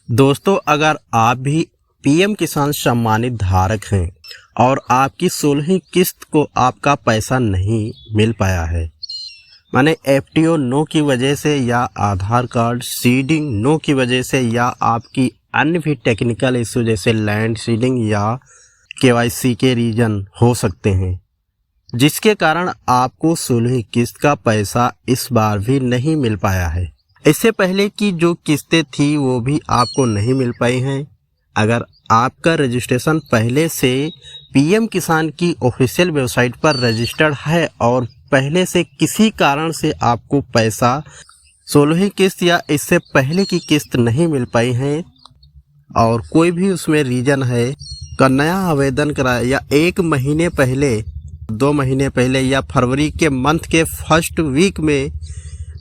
दोस्तों, अगर आप भी पीएम किसान सम्मानित धारक हैं और आपकी 16वीं किस्त को आपका पैसा नहीं मिल पाया है, माने एफटीओ नो की वजह से या आधार कार्ड सीडिंग नो की वजह से या आपकी अन्य भी टेक्निकल इशू जैसे लैंड सीडिंग या केवाईसी के रीजन हो सकते हैं, जिसके कारण आपको 16वीं किस्त का पैसा इस बार भी नहीं मिल पाया है। इससे पहले की जो किस्तें थी वो भी आपको नहीं मिल पाई हैं। अगर आपका रजिस्ट्रेशन पहले से पीएम किसान की ऑफिशियल वेबसाइट पर रजिस्टर्ड है और पहले से किसी कारण से आपको पैसा 16वीं किस्त या इससे पहले की किस्त नहीं मिल पाई है और कोई भी उसमें रीजन है का नया आवेदन कराया या 1 महीने पहले, 2 महीने पहले या फरवरी के मंथ के फर्स्ट वीक में,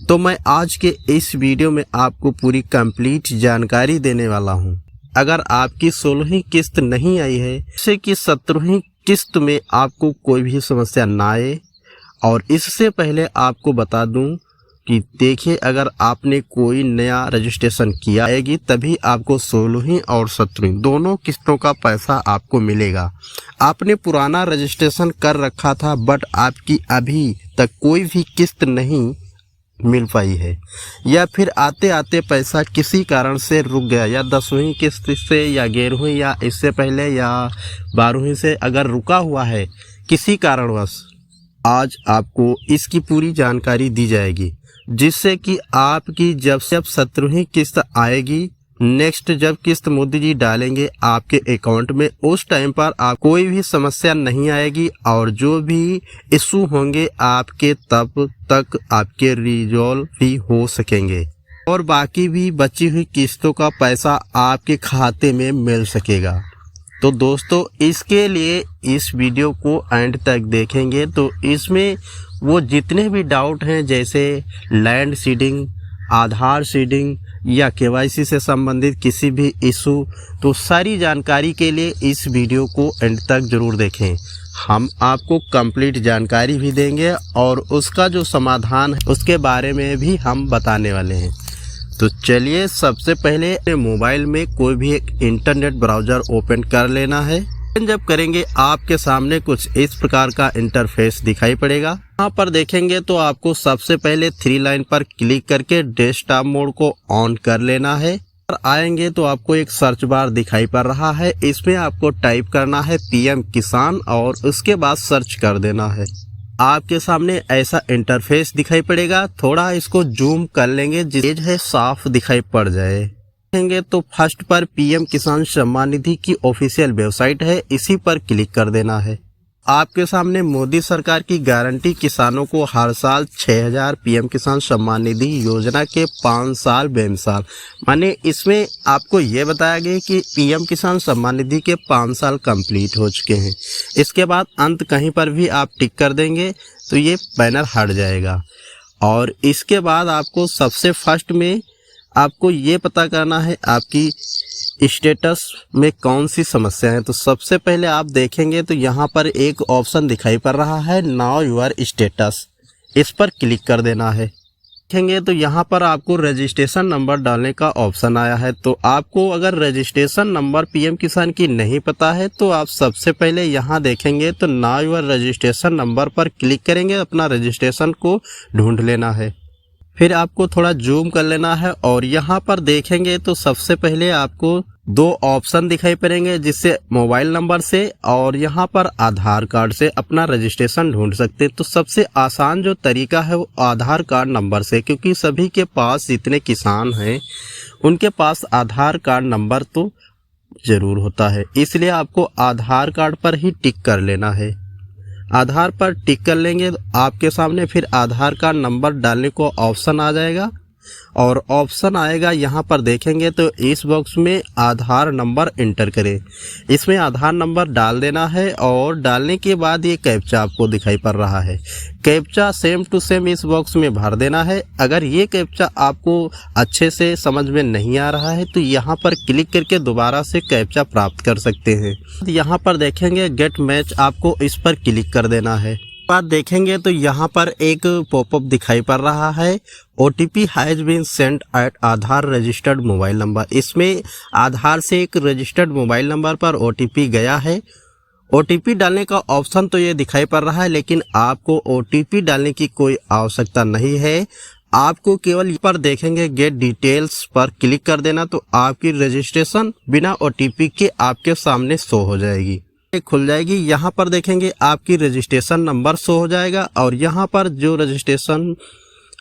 तो मैं आज के इस वीडियो में आपको पूरी कंप्लीट जानकारी देने वाला हूं। अगर आपकी 16वीं किस्त नहीं आई है, इससे कि 17वीं किस्त में आपको कोई भी समस्या ना आए। और इससे पहले आपको बता दूं कि देखिए, अगर आपने कोई नया रजिस्ट्रेशन किया है तभी आपको 16वीं और 17वीं दोनों किस्तों का पैसा आपको मिलेगा। आपने पुराना रजिस्ट्रेशन कर रखा था बट आपकी अभी तक कोई भी किस्त नहीं मिल पाई है या फिर आते आते पैसा किसी कारण से रुक गया या 10वीं किस्त से या 11वीं या इससे पहले या 12वीं से अगर रुका हुआ है किसी कारणवश, आज आपको इसकी पूरी जानकारी दी जाएगी, जिससे कि आपकी जब 17वीं किस्त आएगी, नेक्स्ट जब किस्त मोदी जी डालेंगे आपके अकाउंट में, उस टाइम पर आप कोई भी समस्या नहीं आएगी और जो भी इशू होंगे आपके तब तक आपके रिजॉल्व भी हो सकेंगे और बाकी भी बची हुई किस्तों का पैसा आपके खाते में मिल सकेगा। तो दोस्तों, इसके लिए इस वीडियो को एंड तक देखेंगे तो इसमें वो जितने भी डाउट हैं जैसे लैंड सीडिंग, आधार सीडिंग या केवाईसी से संबंधित किसी भी इशू, तो सारी जानकारी के लिए इस वीडियो को एंड तक ज़रूर देखें। हम आपको कंप्लीट जानकारी भी देंगे और उसका जो समाधान है उसके बारे में भी हम बताने वाले हैं। तो चलिए, सबसे पहले मोबाइल में कोई भी एक इंटरनेट ब्राउज़र ओपन कर लेना है। जब करेंगे आपके सामने कुछ इस प्रकार का इंटरफेस दिखाई पड़ेगा। यहाँ पर देखेंगे तो आपको सबसे पहले 3 लाइन पर क्लिक करके डेस्कटॉप मोड को ऑन कर लेना है। और आएंगे तो आपको एक सर्च बार दिखाई पड़ रहा है, इसमें आपको टाइप करना है पीएम किसान और उसके बाद सर्च कर देना है। आपके सामने ऐसा इंटरफेस दिखाई पड़ेगा। थोड़ा इसको जूम कर लेंगे जिससे साफ दिखाई पड़ जाए। देखेंगे तो फर्स्ट पर पीएम किसान सम्मान निधि की ऑफिशियल वेबसाइट है, इसी पर क्लिक कर देना है। आपके सामने मोदी सरकार की गारंटी किसानों को हर साल 6000 पीएम किसान सम्मान निधि योजना के 5 साल बेमिसाल, माने इसमें आपको ये बताया गया कि पीएम किसान सम्मान निधि के 5 साल कंप्लीट हो चुके हैं। इसके बाद अंत कहीं पर भी आप टिक कर देंगे तो ये बैनर हट जाएगा और इसके बाद आपको सबसे फर्स्ट में आपको ये पता करना है आपकी स्टेटस में कौन सी समस्या है। तो सबसे पहले आप देखेंगे तो यहाँ पर एक ऑप्शन दिखाई पड़ रहा है नाउ योर स्टेटस, इस पर क्लिक कर देना है। देखेंगे तो यहाँ पर आपको रजिस्ट्रेशन नंबर डालने का ऑप्शन आया है। तो आपको अगर रजिस्ट्रेशन नंबर पीएम किसान की नहीं पता है तो आप सबसे पहले यहाँ देखेंगे तो नाउ योर रजिस्ट्रेशन नंबर पर क्लिक करेंगे, अपना रजिस्ट्रेशन को ढूंढ लेना है। फिर आपको थोड़ा जूम कर लेना है और यहाँ पर देखेंगे तो सबसे पहले आपको 2 ऑप्शन दिखाई पड़ेंगे, जिससे मोबाइल नंबर से और यहाँ पर आधार कार्ड से अपना रजिस्ट्रेशन ढूंढ सकते हैं। तो सबसे आसान जो तरीका है वो आधार कार्ड नंबर से, क्योंकि सभी के पास जितने किसान हैं उनके पास आधार कार्ड नंबर तो ज़रूर होता है, इसलिए आपको आधार कार्ड पर ही टिक कर लेना है। आधार पर टिक कर लेंगे तो आपके सामने फिर आधार कार्ड नंबर डालने को ऑप्शन आ जाएगा और ऑप्शन आएगा यहाँ पर देखेंगे तो इस बॉक्स में आधार नंबर एंटर करें, इसमें आधार नंबर डाल देना है और डालने के बाद ये कैप्चा आपको दिखाई पड़ रहा है। कैप्चा सेम टू सेम इस बॉक्स में भर देना है। अगर ये कैप्चा आपको अच्छे से समझ में नहीं आ रहा है तो यहाँ पर क्लिक करके दोबारा से कैप्चा प्राप्त कर सकते हैं। यहाँ पर देखेंगे गेट मैच, आपको इस पर क्लिक कर देना है। बाद देखेंगे तो यहाँ पर एक पॉपअप दिखाई पड़ रहा है, OTP has been sent at Aadhaar registered mobile number. इसमें आधार से एक रजिस्टर्ड मोबाइल नंबर पर OTP गया है। OTP डालने का ऑप्शन तो ये दिखाई पड़ रहा है, लेकिन आपको OTP डालने की कोई आवश्यकता नहीं है। आपको केवल यहाँ पर देखेंगे गेट डिटेल्स पर क्लिक कर देना, तो आपकी रजिस्ट्रेशन बिना OTP के आपके सामने शो हो जाएगी, खुल जाएगी। यहाँ पर देखेंगे आपकी रजिस्ट्रेशन नंबर शो हो जाएगा और यहाँ पर जो रजिस्ट्रेशन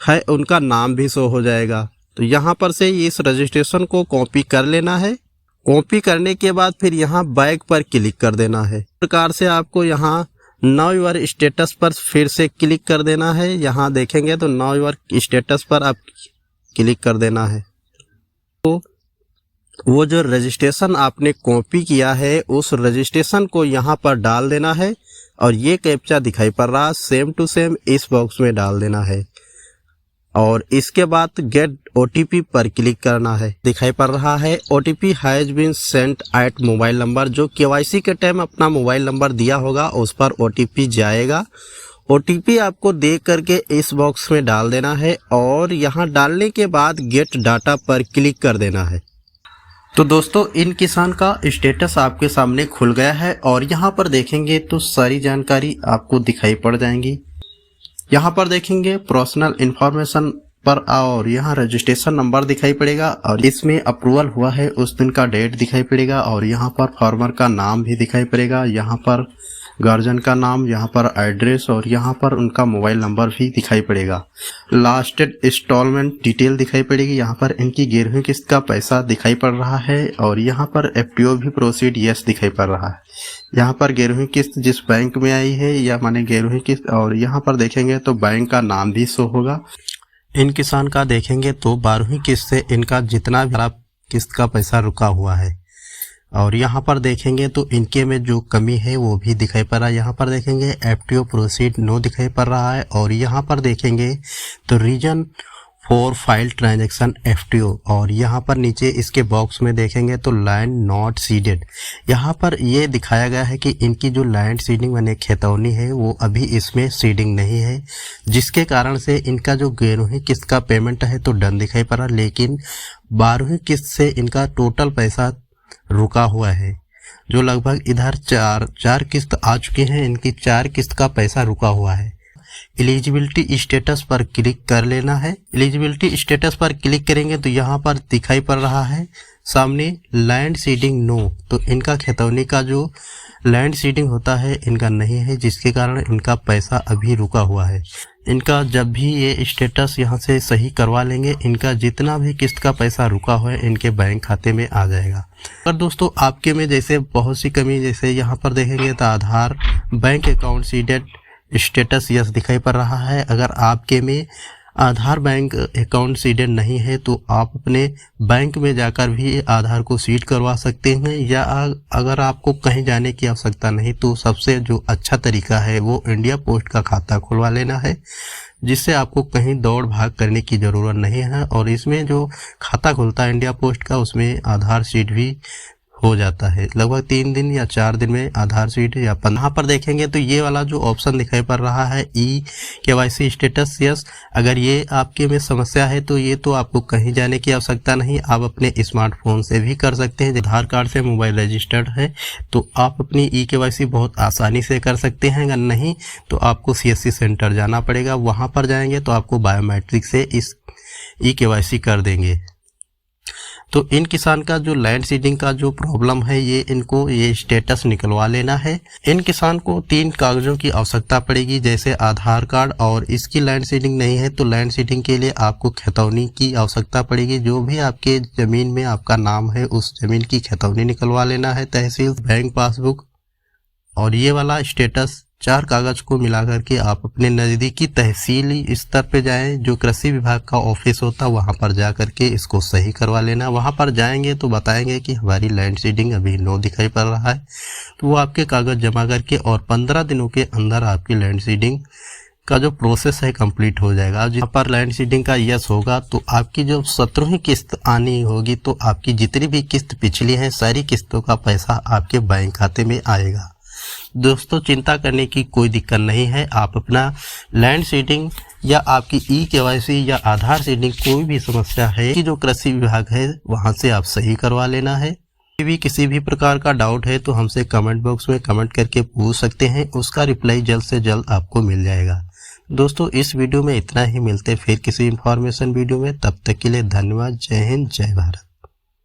है उनका नाम भी शो हो जाएगा। तो यहाँ पर से इस रजिस्ट्रेशन को कॉपी कर लेना है। कॉपी करने के बाद फिर यहाँ बैक पर क्लिक कर देना है। इस प्रकार से आपको यहाँ नाउ योर स्टेटस पर फिर से क्लिक कर देना है। यहाँ देखेंगे तो नाउ योर स्टेटस पर आप क्लिक कर देना है। तो वो जो रजिस्ट्रेशन आपने कॉपी किया है उस रजिस्ट्रेशन को यहाँ पर डाल देना है और ये कैप्चा दिखाई पड़ रहा है सेम टू सेम इस बॉक्स में डाल देना है और इसके बाद गेट OTP पर क्लिक करना है। दिखाई पड़ रहा है OTP has been sent at mobile number. जो KYC के टाइम अपना मोबाइल नंबर दिया होगा उस पर OTP जाएगा। OTP आपको देख करके इस बॉक्स में डाल देना है और यहाँ डालने के बाद गेट डाटा पर क्लिक कर देना है। तो दोस्तों इन किसान का स्टेटस आपके सामने खुल गया है और यहाँ पर देखेंगे तो सारी जानकारी आपको दिखाई पड़ जाएंगी। यहाँ पर देखेंगे पर्सनल इंफॉर्मेशन पर और यहाँ रजिस्ट्रेशन नंबर दिखाई पड़ेगा और इसमें अप्रूवल हुआ है उस दिन का डेट दिखाई पड़ेगा और यहाँ पर फार्मर का नाम भी दिखाई पड़ेगा, यहाँ पर गार्जियन का नाम, यहाँ पर एड्रेस और यहाँ पर उनका मोबाइल नंबर भी दिखाई पड़ेगा। लास्टेड इंस्टॉलमेंट डिटेल दिखाई पड़ेगी। यहाँ पर इनकी 11वीं किस्त का पैसा दिखाई पड़ रहा है और यहाँ पर FTO भी प्रोसीड यस दिखाई पड़ रहा है। यहाँ पर 11वीं किस्त जिस बैंक में आई है या माने 11वीं किस्त और यहाँ पर देखेंगे तो बैंक का नाम भी शो होगा। इन किसान का देखेंगे तो 12वीं किस्त से इनका जितना भी किस्त का पैसा रुका हुआ है और यहाँ पर देखेंगे तो इनके में जो कमी है वो भी दिखाई पड़ रहा है। यहाँ पर देखेंगे FTO प्रोसीड नो दिखाई पड़ रहा है और यहाँ पर देखेंगे तो reason for failed transaction FTO और यहाँ पर नीचे इसके बॉक्स में देखेंगे तो लैंड नॉट सीडेड। यहाँ पर ये दिखाया गया है कि इनकी जो लैंड सीडिंग यानी खेतौनी है वो अभी इसमें सीडिंग नहीं है, जिसके कारण से इनका जो 11वीं किस्त का पेमेंट है तो डन दिखाई पड़ रहा, लेकिन 12वीं किस्त से इनका टोटल पैसा रुका हुआ है। जो लगभग इधर चार किस्त आ चुकी हैं, इनकी 4 किस्त का पैसा रुका हुआ है। एलिजिबिलिटी स्टेटस पर क्लिक कर लेना है। एलिजिबिलिटी स्टेटस पर क्लिक करेंगे तो यहाँ पर दिखाई पड़ रहा है सामने लैंड सीडिंग नो। तो इनका खेतौनी का जो लैंड सीडिंग होता है इनका नहीं है, जिसके कारण इनका पैसा अभी रुका हुआ है। इनका जब भी ये स्टेटस यहाँ से सही करवा लेंगे, इनका जितना भी किस्त का पैसा रुका हुआ है इनके बैंक खाते में आ जाएगा। पर दोस्तों आपके में जैसे बहुत सी कमी, जैसे यहाँ पर देखेंगे तो Aadhaar bank account seeded status yes दिखाई पड़ रहा है। अगर आपके में आधार बैंक अकाउंट सीडेड नहीं है तो आप अपने बैंक में जाकर भी आधार को सीड करवा सकते हैं, या अगर आपको कहीं जाने की आवश्यकता नहीं तो सबसे जो अच्छा तरीका है वो इंडिया पोस्ट का खाता खुलवा लेना है, जिससे आपको कहीं दौड़ भाग करने की ज़रूरत नहीं है। और इसमें जो खाता खुलता है इंडिया पोस्ट का उसमें आधार सीड भी हो जाता है, लगभग 3 दिन या 4 दिन में आधार सीट या 15। यहाँ पर देखेंगे तो ये वाला जो ऑप्शन दिखाई पड़ रहा है KYC स्टेटस यस, अगर ये आपके में समस्या है तो ये तो आपको कहीं जाने की आवश्यकता नहीं, आप अपने स्मार्टफोन से भी कर सकते हैं। आधार कार्ड से मोबाइल रजिस्टर्ड है तो आप अपनी KYC बहुत आसानी से कर सकते हैं। अगर नहीं तो आपको CSC सेंटर जाना पड़ेगा, वहाँ पर जाएंगे तो आपको बायोमेट्रिक से इस KYC कर देंगे। तो इन किसान का जो लैंड सीडिंग का जो प्रॉब्लम है ये स्टेटस निकलवा लेना है। इन किसान को 3 कागजों की आवश्यकता पड़ेगी, जैसे आधार कार्ड, और इसकी लैंड सीडिंग नहीं है तो लैंड सीडिंग के लिए आपको खेतौनी की आवश्यकता पड़ेगी। जो भी आपके ज़मीन में आपका नाम है उस ज़मीन की खेतौनी निकलवा लेना है, तहसील, बैंक पासबुक और ये वाला स्टेटस। 4 कागज को मिलाकर के आप अपने नज़दीकी तहसीली स्तर पे जाएं, जो कृषि विभाग का ऑफिस होता है वहाँ पर जा कर के इसको सही करवा लेना। वहाँ पर जाएंगे तो बताएंगे कि हमारी लैंड सीडिंग अभी नो दिखाई पड़ रहा है, तो वो आपके कागज़ जमा करके और 15 दिनों के अंदर आपकी लैंड सीडिंग का जो प्रोसेस है कंप्लीट हो जाएगा। जहाँ पर लैंड सीडिंग का यस होगा तो आपकी जो 17वीं किस्त आनी होगी तो आपकी जितनी भी किस्त पिछली है सारी किस्तों का पैसा आपके बैंक खाते में आएगा। दोस्तों चिंता करने की कोई दिक्कत नहीं है। आप अपना लैंड सीडिंग या आपकी KYC या आधार सीडिंग कोई भी समस्या है कि जो कृषि विभाग है वहां से आप सही करवा लेना है। किसी भी प्रकार का डाउट है तो हमसे कमेंट बॉक्स में कमेंट करके पूछ सकते हैं, उसका रिप्लाई जल्द से जल्द आपको मिल जाएगा। दोस्तों इस वीडियो में इतना ही, मिलते फिर किसी इंफॉर्मेशन वीडियो में, तब तक के लिए धन्यवाद। जय हिंद, जय भारत।